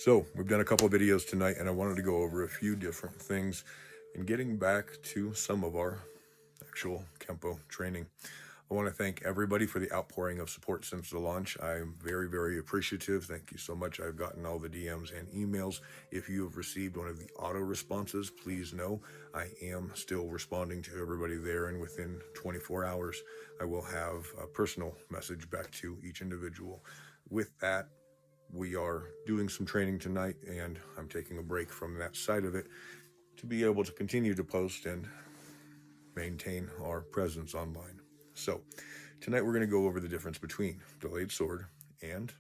So we've done a couple of videos tonight, and I wanted to go over a few different things and getting back to some of our actual Kempo training. I want to thank everybody for the outpouring of support since the launch. I'm very, very appreciative. Thank you so much. I've gotten all the DMs and emails. If you have received one of the auto responses, please know I am still responding to everybody there, and within 24 hours, I will have a personal message back to each individual. With that, we are doing some training tonight, and I'm taking a break from that side of it to be able to continue to post and maintain our presence online. So tonight we're going to go over the difference between delayed sword and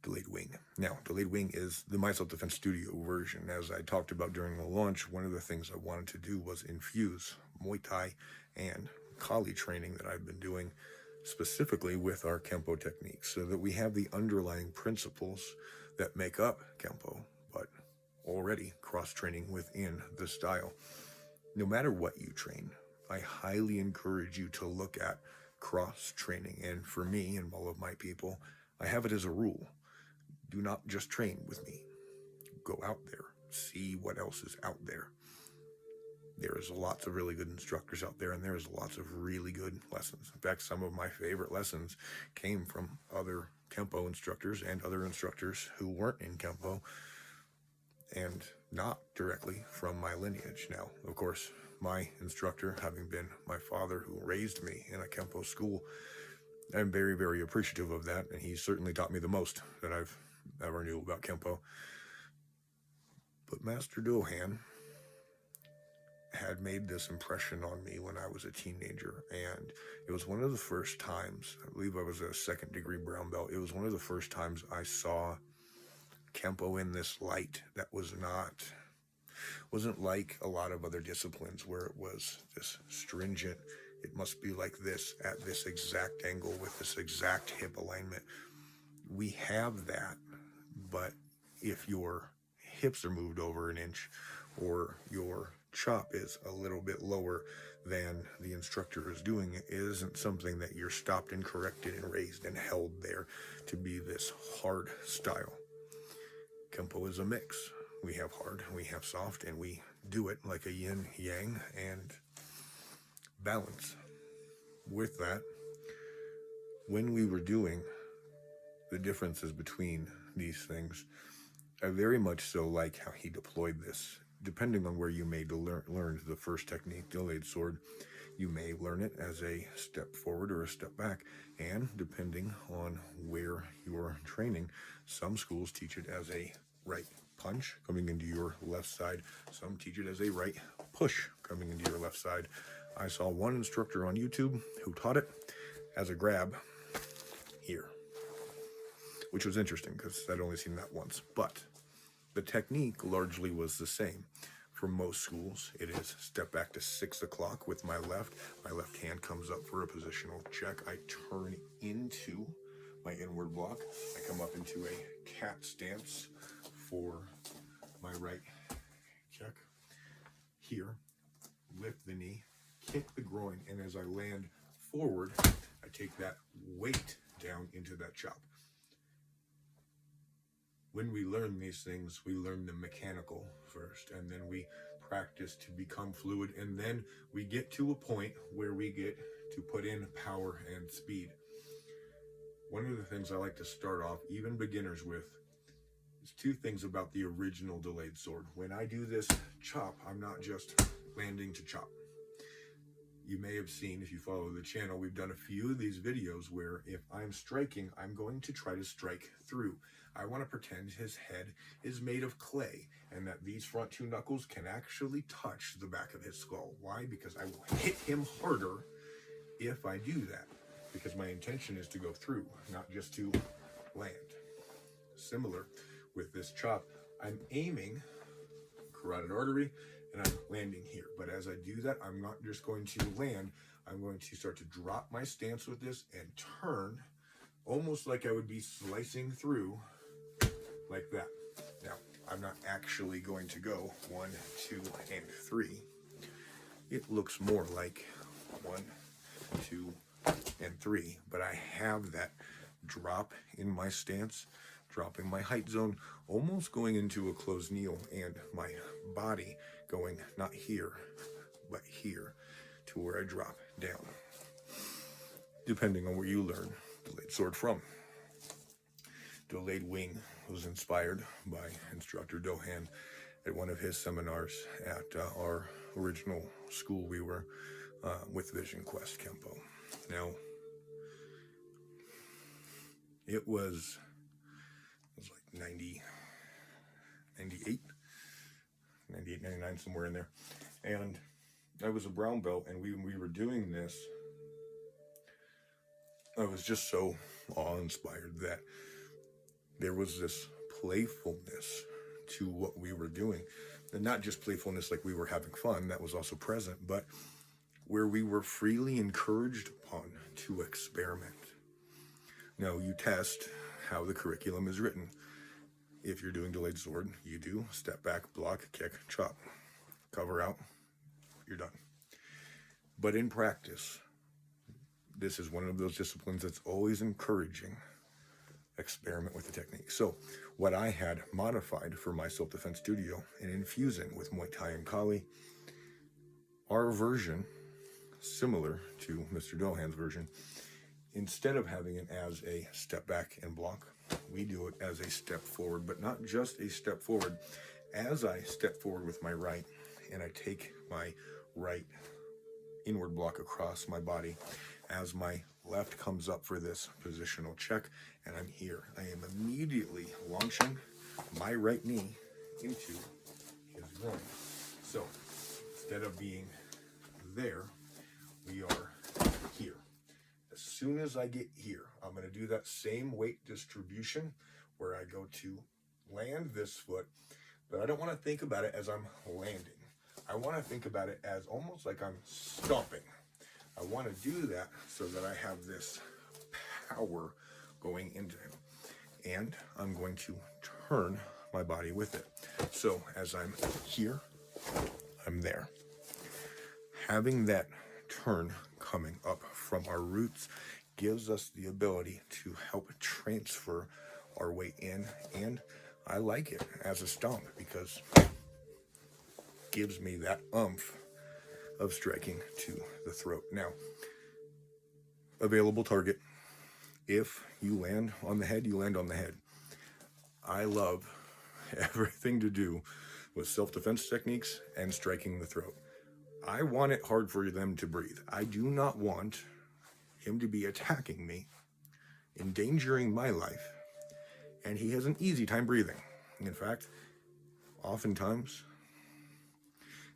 delayed wing. Now, delayed wing is the My Self Defense Studio version. As I talked about during the launch, one of the things I wanted to do was infuse Muay Thai and Kali training that I've been doing specifically with our Kempo techniques, so that we have the underlying principles that make up Kempo, but already cross-training within the style. No matter what you train, I highly encourage you to look at cross-training. And for me and all of my people, I have it as a rule. Do not just train with me. Go out there. See what else is out there. There's lots of really good instructors out there, and there's lots of really good lessons. In fact, some of my favorite lessons came from other Kempo instructors and other instructors who weren't in Kempo and not directly from my lineage. Now, of course, my instructor having been my father who raised me in a Kempo school, I'm very, very appreciative of that, and he certainly taught me the most that I've ever knew about Kempo. But Master Dohan had made this impression on me when I was a teenager, and it was one of the first times, I believe I was a second-degree brown belt, it was one of the first times I saw Kempo in this light that wasn't like a lot of other disciplines where it was this stringent, it must be like this at this exact angle with this exact hip alignment. We have that, but if your hips are moved over an inch or your chop is a little bit lower than the instructor is doing, it isn't something that you're stopped and corrected and raised and held there to be this hard style. Kempo is a mix. We have hard, we have soft, and we do it like a yin yang and balance. With that, when we were doing the differences between these things, I very much so like how he deployed this. Depending on where you may learn the first technique, delayed sword, you may learn it as a step forward or a step back. And depending on where you're training, some schools teach it as a right punch coming into your left side. Some teach it as a right push coming into your left side. I saw one instructor on YouTube who taught it as a grab here, which was interesting because I'd only seen that once. But the technique largely was the same. For most schools, it is step back to 6 o'clock with my left. My left hand comes up for a positional check. I turn into my inward block. I come up into a cat stance for my right check. Here, lift the knee, kick the groin, and as I land forward, I take that weight down into that chop. When we learn these things, we learn the mechanical first, and then we practice to become fluid, and then we get to a point where we get to put in power and speed. One of the things I like to start off, even beginners with, is two things about the original delayed sword. When I do this chop, I'm not just landing to chop. You may have seen, if you follow the channel, we've done a few of these videos where if I'm striking, I'm going to try to strike through. I want to pretend his head is made of clay and that these front two knuckles can actually touch the back of his skull. Why? Because I will hit him harder if I do that. Because my intention is to go through, not just to land. Similar with this chop, I'm aiming carotid artery and I'm landing here. But as I do that, I'm not just going to land, I'm going to start to drop my stance with this and turn almost like I would be slicing through like that. Now, I'm not actually going to go 1, 2, and 3. It looks more like 1, 2, and 3, but I have that drop in my stance, dropping my height zone, almost going into a closed kneel, and my body going not here, but here, to where I drop down, depending on where you learn delayed sword from. Delayed wing was inspired by instructor Dohan at one of his seminars at our original school we were with Vision Quest Kempo. Now, it was like 90, 98, 98, 99, somewhere in there. And I was a brown belt, and we were doing this. I was just so awe-inspired that there was this playfulness to what we were doing. And not just playfulness like we were having fun, that was also present, but where we were freely encouraged upon to experiment. Now, you test how the curriculum is written. If you're doing delayed sword, you do step back, block, kick, chop, cover out, you're done. But in practice, this is one of those disciplines that's always encouraging experiment with the technique. So what I had modified for my self-defense studio and infusing with Muay Thai and Kali, our version, similar to Mr. Dohan's version, instead of having it as a step back and block, we do it as a step forward, but not just a step forward. As I step forward with my right and I take my right inward block across my body, as my left comes up for this positional check, and I'm here, I am immediately launching my right knee into his groin. So instead of being there, we are here. As soon as I get here, I'm going to do that same weight distribution where I go to land this foot, but I don't want to think about it as I'm landing. I want to think about it as almost like I'm stomping. I want to do that so that I have this power going into him. And I'm going to turn my body with it. So as I'm here, I'm there. Having that turn coming up from our roots gives us the ability to help transfer our weight in. And I like it as a stomp because it gives me that oomph of striking to the throat. Now, available target. If you land on the head, you land on the head. I love everything to do with self-defense techniques and striking the throat. I want it hard for them to breathe. I do not want him to be attacking me, endangering my life, and he has an easy time breathing. In fact, oftentimes,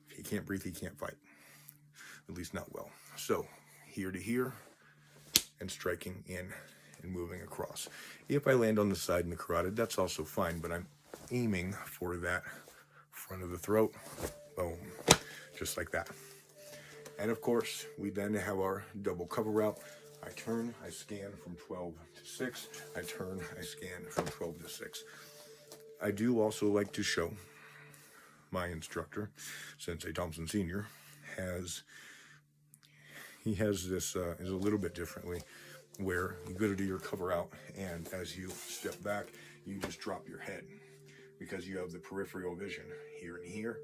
if he can't breathe, he can't fight. At least not well. So, here to here, and striking in and moving across. If I land on the side in the carotid, that's also fine, but I'm aiming for that front of the throat. Boom. Just like that. And of course, we then have our double cover route. I turn, I scan from 12 to 6. I turn, I scan from 12 to 6. I do also like to show my instructor, Sensei Thompson Sr., has this is a little bit differently, where you go to do your cover out, and as you step back, you just drop your head because you have the peripheral vision here and here,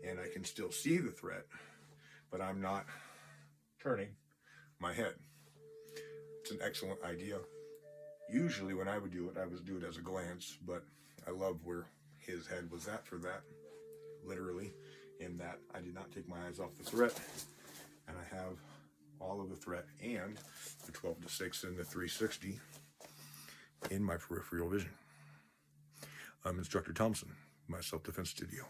and I can still see the threat, but I'm not turning my head. It's an excellent idea. Usually when I would do it, I would do it as a glance, but I love where his head was at for that, literally, in that I did not take my eyes off the threat, and I have all of the threat and the 12 to 6 and the 360 in my peripheral vision. I'm Instructor Thompson, my self-defense studio.